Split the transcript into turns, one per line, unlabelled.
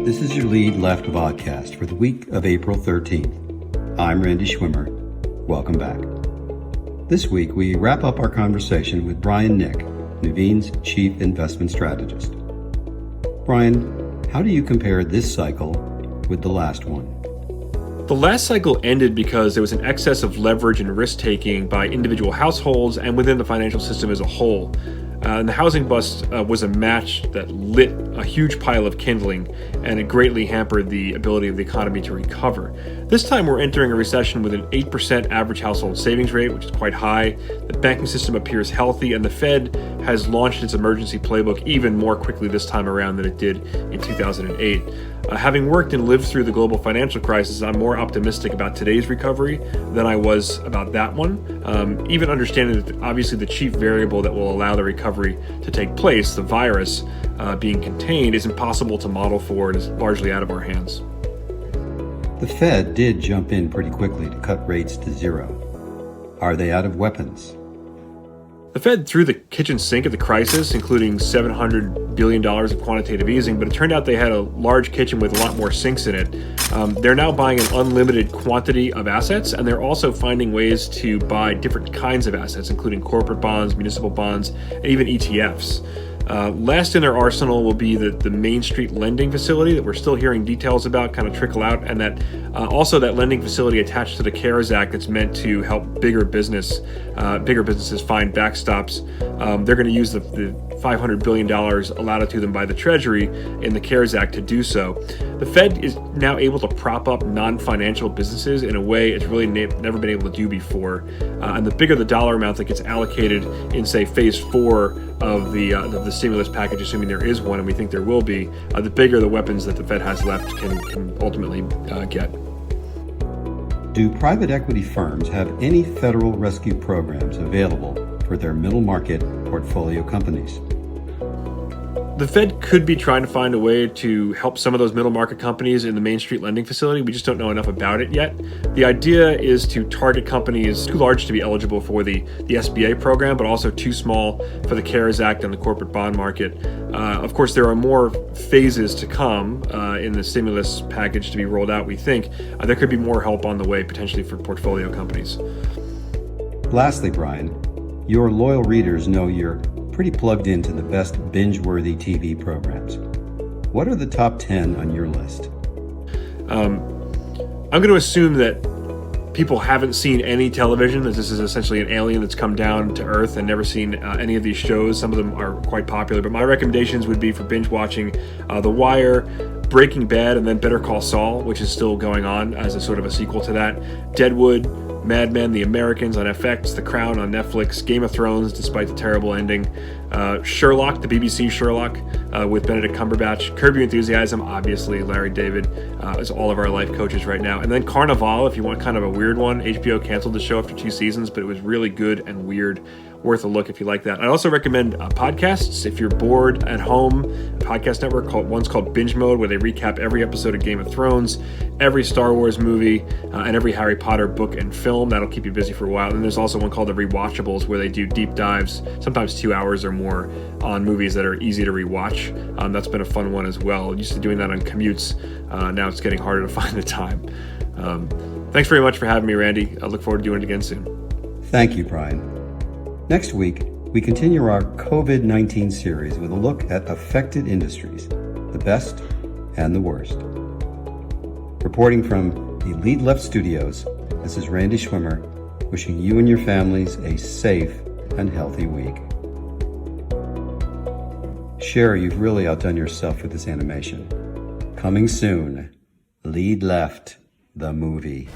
This is your Lead Left vodcast for the week of April 13th. I'm Randy Schwimmer. Welcome back. This week, we wrap up our conversation with Brian Nick, Nuveen's Chief Investment Strategist. Brian, how do you compare this cycle with the last one?
The last cycle ended because there was an excess of leverage and risk-taking by individual households and within the financial system as a whole. And the housing bust was a match that lit a huge pile of kindling, and it greatly hampered the ability of the economy to recover. This time we're entering a recession with an 8% average household savings rate, which is quite high. The banking system appears healthy, and the Fed has launched its emergency playbook even more quickly this time around than it did in 2008. Having worked and lived through the global financial crisis, I'm more optimistic about today's recovery than I was about that one. Even understanding that obviously the chief variable that will allow the recovery to take place, the virus being contained, is impossible to model for and is largely out of our hands.
The Fed did jump in pretty quickly to cut rates to zero. Are they out of weapons?
The Fed threw the kitchen sink at the crisis, including $700 billion of quantitative easing, but it turned out they had a large kitchen with a lot more sinks in it. They're now buying an unlimited quantity of assets, and they're also finding ways to buy different kinds of assets, including corporate bonds, municipal bonds, and even ETFs. Last in their arsenal will be the Main Street lending facility that we're still hearing details about kind of trickle out, and that also that lending facility attached to the CARES Act that's meant to help bigger businesses find backstops. They're going to use the $500 billion allotted to them by the Treasury in the CARES Act to do so. The Fed is now able to prop up non-financial businesses in a way it's really never been able to do before. And the bigger the dollar amount that gets allocated in, say, phase 4 of the stimulus package, assuming there is one, and we think there will be, the bigger the weapons that the Fed has left can ultimately get.
Do private equity firms have any federal rescue programs available for their middle market portfolio companies?
The Fed could be trying to find a way to help some of those middle market companies in the Main Street lending facility. We just don't know enough about it yet. The idea is to target companies too large to be eligible for the SBA program, but also too small for the CARES Act and the corporate bond market. Of course, there are more phases to come in the stimulus package to be rolled out, we think. There could be more help on the way, potentially for portfolio companies.
Lastly, Brian, your loyal readers know you're pretty plugged into the best binge-worthy TV programs. What are the top 10 on your list?
I'm going to assume that people haven't seen any television, that this is essentially an alien that's come down to Earth and never seen any of these shows. Some of them are quite popular, but my recommendations would be for binge watching The Wire, Breaking Bad, and then Better Call Saul, which is still going on as a sort of a sequel to that, Deadwood, Mad Men, The Americans on FX, The Crown on Netflix, Game of Thrones, despite the terrible ending, Sherlock, the BBC Sherlock, with Benedict Cumberbatch, Curb Your Enthusiasm, obviously, Larry David is all of our life coaches right now, and then Carnival, if you want kind of a weird one. HBO canceled the show after 2 seasons, but it was really good and weird. Worth a look if you like that. I'd also recommend podcasts. If you're bored at home, a podcast network one's called Binge Mode, where they recap every episode of Game of Thrones, every Star Wars movie, and every Harry Potter book and film. That'll keep you busy for a while. And there's also one called The Rewatchables, where they do deep dives, sometimes 2 hours or more, on movies that are easy to rewatch. That's been a fun one as well. Used to doing that on commutes. Now it's getting harder to find the time. Thanks very much for having me, Randy. I look forward to doing it again soon.
Thank you, Brian. Next week, we continue our COVID-19 series with a look at affected industries, the best and the worst. Reporting from the Lead Left Studios, this is Randy Schwimmer, wishing you and your families a safe and healthy week. Sherry, you've really outdone yourself with this animation. Coming soon, Lead Left, the movie.